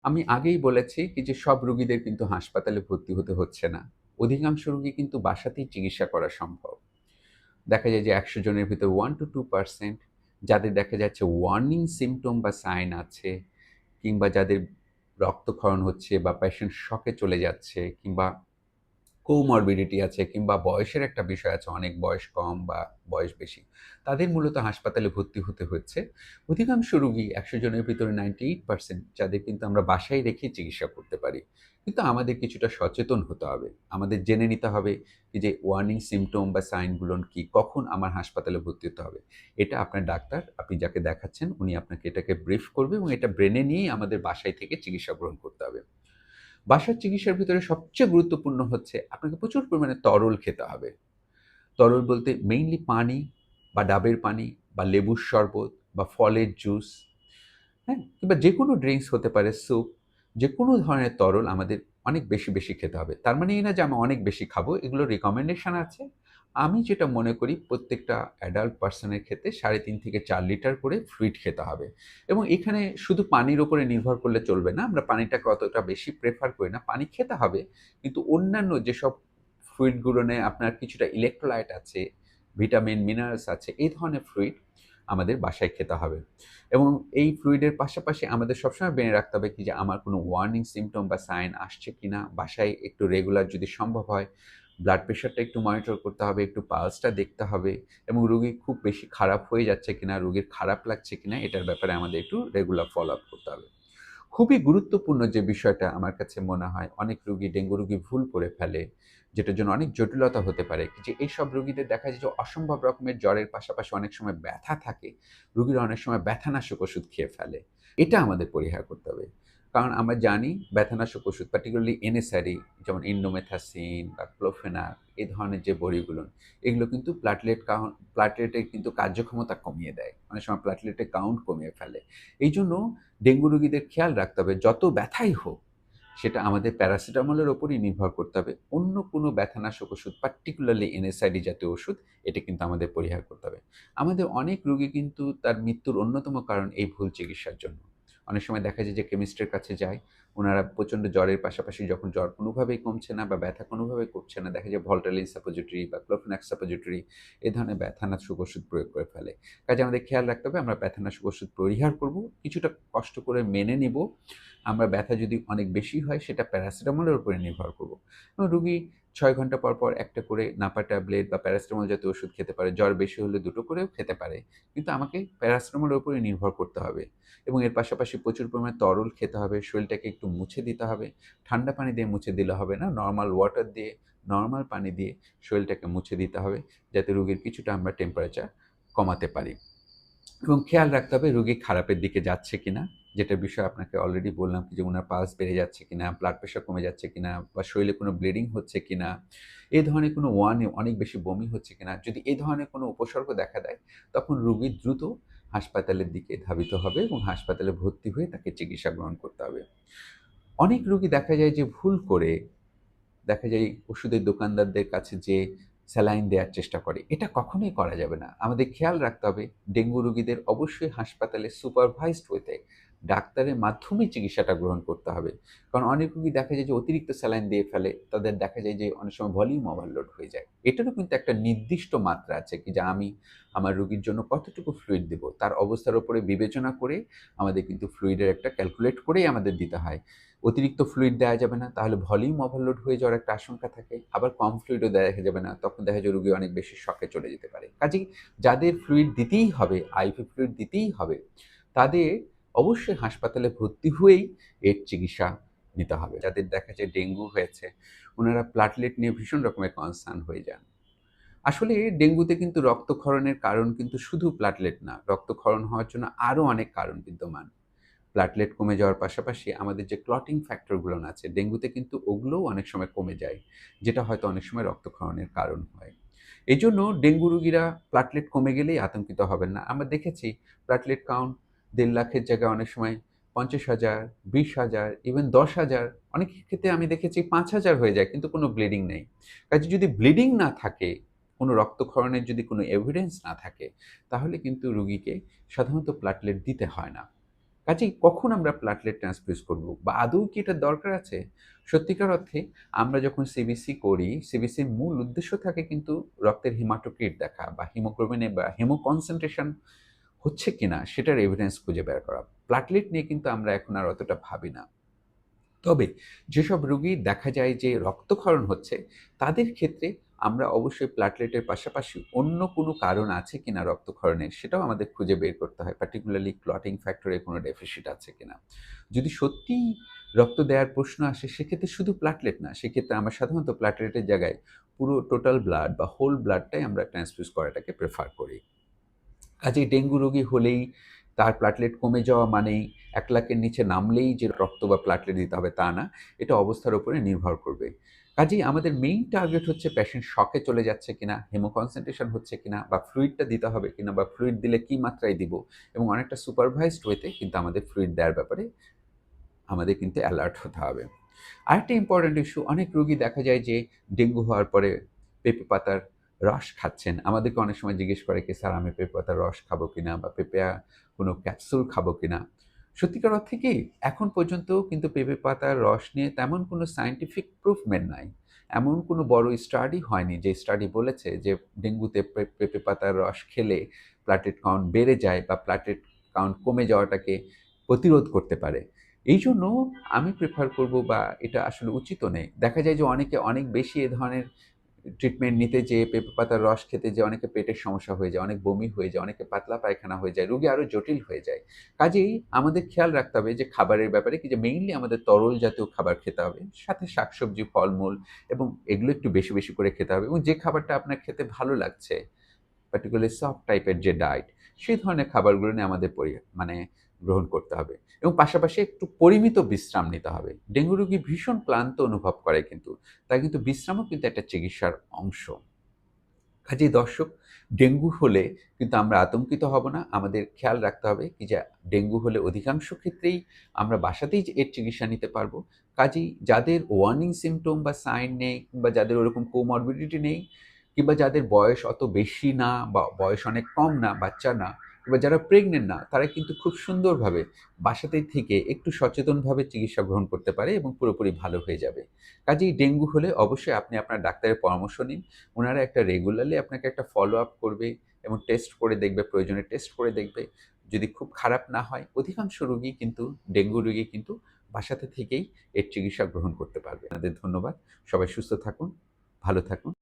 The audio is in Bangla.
আমি আগেই বলেছি কি যে সব রোগীদের কিন্তু হাসপাতালে ভর্তি হতে হচ্ছে না। অধিকাংশ রোগী কিন্তু বাসাতেই চিকিৎসা করা সম্ভব। দেখা যায় যে ১০০ জনের ভিতর 1-2% যাদের দেখা যাচ্ছে ওয়ার্নিং সিম্পটম বা সাইন আছে কিংবা যাদের রক্তক্ষরণ হচ্ছে বা পেশেন্ট শকে চলে যাচ্ছে কিংবা কোমরবিডিটি আছে কিংবা বয়সের একটা বিষয় আছে, অনেক বয়স কম বা বয়স বেশি। তাদের মূলত হাসপাতালে ভর্তি হতে হচ্ছে। অধিকাংশ রোগী ১০০ জনের ভিতরে 98% যাদের কিন্তু আমরা বাসায় রেখেই চিকিৎসা করতে পারি। কিন্তু আমাদের কিছুটা সচেতন হতে হবে। আমাদের জেনে নিতে হবে কি যে ওয়ার্নিং সিম্পটম বা সাইন গুলো কি, কখন আমার হাসপাতালে ভর্তি হতে হবে। এটা আপনার ডাক্তার, আপনি যাকে দেখাচ্ছেন উনি আপনাকে এটাকে ব্রিফ করবে এবং এটা ব্রেনে নিয়েই আমাদের বাসায় থেকে চিকিৎসা গ্রহণ করতে হবে। বাসার চিকিৎসার ভিতরে সবচেয়ে গুরুত্বপূর্ণ হচ্ছে আপনাকে প্রচুর পরিমাণে তরল খেতে হবে। তরল বলতে মেইনলি পানি বা ডাবের পানি বা লেবুর শরবত বা ফলের জুস, হ্যাঁ? কিংবা যেকোনো ড্রিংকস হতে পারে, স্যুপ, যেকোনো ধরনের তরল আমাদের অনেক বেশি খেতে হবে। তার মানে এই না যে আমি অনেক বেশি খাবো, এগুলো রিকমেন্ডেশন আছে। আমি যেটা মনে করি প্রত্যেকটা অ্যাডাল্ট পারসন এর ক্ষেত্রে ৩.৫ থেকে ৪ লিটার করে ফ্লুইড খেতে হবে। এবং এখানে শুধু পানির উপরে নির্ভর করলে চলবে না। আমরা পানিটাকে অতটা বেশি প্রেফার করি না। পানি খেতে হবে, কিন্তু অন্যান্য যেসব ফ্লুইড গুলোনে আপনার কিছুটা ইলেক্ট্রোলাইট আছে, ভিটামিন, মিনারেলস আছে, এই ধরনের ফ্লুইড আমাদের বাসায় খেতে হবে। এবং এই ফ্লুইডের পাশাপাশি আমাদের সবসময় বেনে রাখতে হবে কি যে আমার কোনো ওয়ার্নিং সিম্পটম বা সাইন আসছে কিনা, বাসায় একটু রেগুলার যদি সম্ভব হয় ব্লাড প্রেশারটা একটু মনিটর করতে হবে, একটু পালসটা দেখতে হবে এবং রোগী খুব বেশি খারাপ হয়ে যাচ্ছে কিনা, রোগীর খারাপ লাগছে কিনা এটার ব্যাপারে আমাদের একটু রেগুলার ফলো আপ করতে হবে। খুবই গুরুত্বপূর্ণ যে বিষয়টা আমার কাছে মনে হয়, অনেক রোগী ডেঙ্গু রোগী ভুল করে ফেলে, যেটার জন্য অনেক জটিলতা হতে পারে যে এইসব রোগীদের দেখা যায় যে অসম্ভব রকমের জ্বরের পাশাপাশি অনেক সময় ব্যথা থাকে। রোগীরা অনেক সময় ব্যথানাশক ওষুধ খেয়ে ফেলে। এটা আমাদের পরিহার করতে হবে। কারণ আমরা জানি ব্যথানাশক ওষুধ পার্টিকুলারলি এনএসআরই, যেমন ইন্ডোমেথাসিন বা ক্লোফেনাক, এই ধরনের যে বড়িগুলো, এগুলো কিন্তু প্লাটলেটের কিন্তু কার্যক্ষমতা কমিয়ে দেয়। অনেক সময় প্লাটলেটের কাউন্ট কমিয়ে ফেলে। এইজন্য ডেঙ্গু রোগীদের খেয়াল রাখতে হবে যত ব্যথাই হোক, সেটা আমাদের প্যারাসিটামলের উপরই নির্ভর করতে হবে। অন্য কোনো ব্যথানাশক ওষুধ পার্টিকুলারলি এনএসআইডি জাতীয় ওষুধ, এটা কিন্তু আমাদের পরিহার করতে হবে। আমাদের অনেক রোগী কিন্তু তার মৃত্যুর অন্যতম কারণ এই ভুল চিকিৎসার জন্য। অনেক সময় দেখা যায় যে কেমিস্টের কাছে যায়, উনারা প্রচণ্ড জ্বরের পাশাপাশি যখন জ্বর কোনোভাবেই কমছে না বা ব্যথা কোনোভাবেই কমছে না, দেখা যায় ভলটালিন সাপোজিটরি বা ক্লোফেনাক সাপোজিটরি এ ধরনের ব্যথানাশক ওষুধ প্রয়োগ করে ফেলে। কাজে আমাদের খেয়াল রাখতে হবে আমরা ব্যথানাশক ওষুধ পরিহার করব, কিছুটা কষ্ট করে মেনে নিব। আমরা ব্যথা যদি অনেক বেশি হয় সেটা প্যারাসিটামলের উপরে নির্ভর করব। এবং রোগী ৬ ঘন্টা পর একটা করে নাপা ট্যাবলেট বা প্যারাসিটামল জাতীয় ওষুধ খেতে পারে। জ্বর বেশি হলে ২ টো করেও খেতে পারে। কিন্তু আমাকে প্যারাসিটামলের উপরে নির্ভর করতে হবে। এবং এর পাশাপাশি প্রচুর পরিমাণে তরল খেতে হবে, শরীলটাকে একটু মুছে দিতে হবে। ঠান্ডা পানি দিয়ে মুছে দিলে হবে না, নরমাল ওয়াটার দিয়ে, নরমাল পানি দিয়ে শরীলটাকে মুছে দিতে হবে, যাতে রোগীর কিছুটা আমরা টেম্পারেচার কমাতে পারি। এবং খেয়াল রাখতে হবে রোগী খারাপের দিকে যাচ্ছে কিনা, যেটার বিষয়ে আপনাকে অলরেডি বললাম যে উনার পালস বেড়ে যাচ্ছে কিনা, ব্লাড প্রেশার কমে যাচ্ছে কিনা বা শরীরে কোনো ব্লিডিং হচ্ছে কিনা, এই ধরনের কোনো অনেক বেশি বমি হচ্ছে কিনা। যদি এই ধরনের কোনো উপসর্গ দেখা দেয়, তখন রোগী দ্রুত হাসপাতালের দিকে ধাবিত হবে এবং হাসপাতালে ভর্তি হয়ে তাকে চিকিৎসা গ্রহণ করতে হবে। অনেক রোগী দেখা যায় যে ভুল করে দেখা যায় ওষুধের দোকানদারদের কাছে যেয়ে স্যালাইন দেয়ার চেষ্টা করে। এটা কখনোই করা যাবে না। আমাদের খেয়াল রাখতে হবে ডেঙ্গু রোগীদের অবশ্যই হাসপাতালে সুপারভাইজড ওয়েতে ডাক্তারের মাধ্যমেই চিকিৎসাটা গ্রহণ করতে হবে। কারণ অনেক রোগী দেখা যায় যে অতিরিক্ত স্যালাইন দিয়ে ফেলে। তাদের দেখা যায় যে অনেক সময় ভলিউম ওভারলোড হয়ে যায়। এটারও কিন্তু একটা নির্দিষ্ট মাত্রা আছে কি যে আমি আমার রোগীর জন্য কতটুকু ফ্লুইড দেব। তার অবস্থার উপরে বিবেচনা করে আমাদের কিন্তু ফ্লুইডের একটা ক্যালকুলেট করেই আমাদের দিতে হয়। অতিরিক্ত ফ্লুইড দেয়া যাবে না, তাহলে ভলিউম ওভারলোড হয়ে যাওয়ার একটা আশঙ্কা থাকে। আবার কম ফ্লুইডও দেয়া যাবে না, তখন দেখা যায় রোগী অনেক বেশি শকে চলে যেতে পারে। কাজেই যাদের ফ্লুইড দিতেই হবে, আইভি ফ্লুইড দিতেই হবে, তাদের অবশ্যই হাসপাতালে ভর্তি হয়েই এর চিকিৎসা নিতে হবে। যাদের দেখা যায় ডেঙ্গু হয়েছে, উনারা প্লাটলেট নিয়ে ভীষণ রকমের কনসার্ন হয়ে যান। আসলে ডেঙ্গুতে কিন্তু রক্তক্ষরণের কারণ কিন্তু শুধু প্লাটলেট না, রক্তক্ষরণ হওয়ার জন্য আরও অনেক কারণ বিদ্যমান। প্লাটলেট কমে যাওয়ার পাশাপাশি আমাদের যে ক্লটিং ফ্যাক্টরগুলো আছে ডেঙ্গুতে কিন্তু ওগুলোও অনেক সময় কমে যায়, যেটা হয়তো অনেক সময় রক্তক্ষরণের কারণ হয়। এই জন্য ডেঙ্গু রোগীরা প্লাটলেট কমে গেলেই আতঙ্কিত হবেন না। আমরা দেখেছি প্লাটলেট কাউন্ট ১.৫ লাখের জায়গায় অনেক সময় ৫০,০০০, ২০,০০০, ইভেন ১০,০০০, অনেক ক্ষেত্রে আমি দেখেছি ৫,০০০ হয়ে যায় কিন্তু কোনো ব্লিডিং নেই। কাজে যদি ব্লিডিং না থাকে, কোনো রক্তক্ষরণের যদি কোনো এভিডেন্স না থাকে, তাহলে কিন্তু রোগীকে সাধারণত প্লাটলেট দিতে হয় না। কাজেই কখন আমরা প্লাটলেট ট্রান্সফিউজ করব বা আদৌ কি এটার দরকার আছে? সত্যিকার অর্থে আমরা যখন সিবিসি করি, সিবিসির মূল উদ্দেশ্য থাকে কিন্তু রক্তের হিমাটোক্রিট দেখা বা হিমোগ্লোবিনে বা হিমো কনসেনট্রেশন হচ্ছে কিনা সেটার এভিডেন্স খুঁজে বের করা। প্লাটলেট নিয়ে কিন্তু আমরা এখন আর অতটা ভাবি না। তবে যেসব রোগী দেখা যায় যে রক্তক্ষরণ হচ্ছে, তাদের ক্ষেত্রে আমরা অবশ্যই প্লাটলেটের পাশাপাশি অন্য কোনো কারণ আছে কিনা রক্তক্ষরণের, সেটাও আমাদের খুঁজে বের করতে হয়। পার্টিকুলারলি ক্লটিং ফ্যাক্টরের কোনো ডেফিসিট আছে কিনা। যদি সত্যিই রক্ত দেওয়ার প্রশ্ন আসে, সেক্ষেত্রে শুধু প্লাটলেট না, সেক্ষেত্রে আমরা সাধারণত প্লাটলেটের জায়গায় পুরো টোটাল ব্লাড বা হোল ব্লাডটাই আমরা ট্রান্সফিউজ করাটাকে প্রেফার করি। কাজেই ডেঙ্গু রোগী হলেই তার প্লাটলেট কমে যাওয়া মানেই ১ লাখের নিচে নামলেই যে রক্ত বা প্লাটলেট দিতে হবে তা না। এটা অবস্থার উপরে নির্ভর করবে। কাজেই আমাদের মেইন টার্গেট হচ্ছে পেশেন্ট শকে চলে যাচ্ছে কিনা, হিমো কনসেনট্রেশন হচ্ছে কিনা বা ফ্লুইডটা দিতে হবে কিনা বা ফ্লুইড দিলে কি মাত্রায় দিব এবং অনেকটা সুপারভাইজড ওয়েতে কিন্তু আমাদের ফ্লুইড দেওয়ার ব্যাপারে আমাদের কিন্তু অ্যালার্ট হতে হবে। আরেকটা ইম্পর্টেন্ট ইস্যু, অনেক রোগী দেখা যায় যে ডেঙ্গু হওয়ার পরে পেঁপে পাতার রস খাচ্ছেন। আমাদেরকে অনেক সময় জিজ্ঞেস করে কি, "স্যার আমি পেঁপে পাতার রস খাবো কিনা বা পেঁপে কোনো ক্যাপসুল খাবো কিনা?" সত্যিকার অর্থে কি এখন পর্যন্ত কিন্তু পেঁপে পাতার রস নিয়ে তেমন কোনো সায়েন্টিফিক প্রুফমেন্ট নাই। এমন কোনো বড় স্টাডি হয়নি যে স্টাডি বলেছে যে ডেঙ্গুতে পেঁপে পাতার রস খেলে প্লাটেট কাউন্ট বেড়ে যায় বা প্লাটেট কাউন্ট কমে যাওয়াটাকে প্রতিরোধ করতে পারে। এইজন্য আমি প্রেফার করব বা এটা আসলে উচিতও নেই। দেখা যায় যে অনেকে অনেক বেশি এ ধরনের ট্রিটমেন্ট নিতে যেয়ে পেঁপে পাতার রস খেতে যেয়ে অনেকের পেটের সমস্যা হয়ে যায়, অনেক বমি হয়ে যায়, অনেকের পাতলা পায়খানা হয়ে যায়, রোগী আরো জটিল হয়ে যায়। কাজেই আমাদের খেয়াল রাখতে হবে যে খাবারের ব্যাপারে কি যে মেইনলি আমাদের তরল জাতীয় খাবার খেতে হবে। সাথে শাকসবজি, ফলমূল এবং এগুলো একটু বেশি, বেশি করে খেতে হবে এবং যে খাবারটা আপনার খেতে ভালো লাগছে, পার্টিকুলারলি সফট টাইপের যে ডায়েট, সেই ধরনের খাবারগুলো নিয়ে আমাদের মানে গ্রহণ করতে হবে এবং পাশাপাশি একটু পরিমিত বিশ্রাম নিতে হবে। ডেঙ্গু রোগী ভীষণ ক্লান্ত অনুভব করে কিন্তু, তাই কিন্তু বিশ্রামও কিন্তু একটা চিকিৎসার অংশ। কাজেই দর্শক, ডেঙ্গু হলে কিন্তু আমরা আতঙ্কিত হব না। আমাদের খেয়াল রাখতে হবে কি যে ডেঙ্গু হলে অধিকাংশ ক্ষেত্রেই আমরা বাসাতেই এর চিকিৎসা নিতে পারবো। কাজেই যাদের ওয়ার্নিং সিম্পটম বা সাইন নেই কিংবা যাদের ওরকম কোমরবিডিটি নেই কিংবা যাদের বয়স অত বেশি না বা বয়স অনেক কম না, বাচ্চা না কিংবা যারা প্রেগন্যান্ট না, তারা কিন্তু খুব সুন্দরভাবে বাসাতেই থেকে একটু সচেতনভাবে চিকিৎসা গ্রহণ করতে পারে এবং পুরোপুরি ভালো হয়ে যাবে। কাজেই ডেঙ্গু হলে অবশ্যই আপনি আপনার ডাক্তারের পরামর্শ নিন। উনারা একটা রেগুলারলি আপনাকে একটা ফলো আপ করবে এবং টেস্ট করে দেখবে, প্রয়োজনে টেস্ট করে দেখবে। যদি খুব খারাপ না হয়, অধিকাংশ রোগী কিন্তু ডেঙ্গু রোগী কিন্তু বাসাতে থেকেই এর চিকিৎসা গ্রহণ করতে পারবে। আপনাদের ধন্যবাদ। সবাই সুস্থ থাকুন, ভালো থাকুন।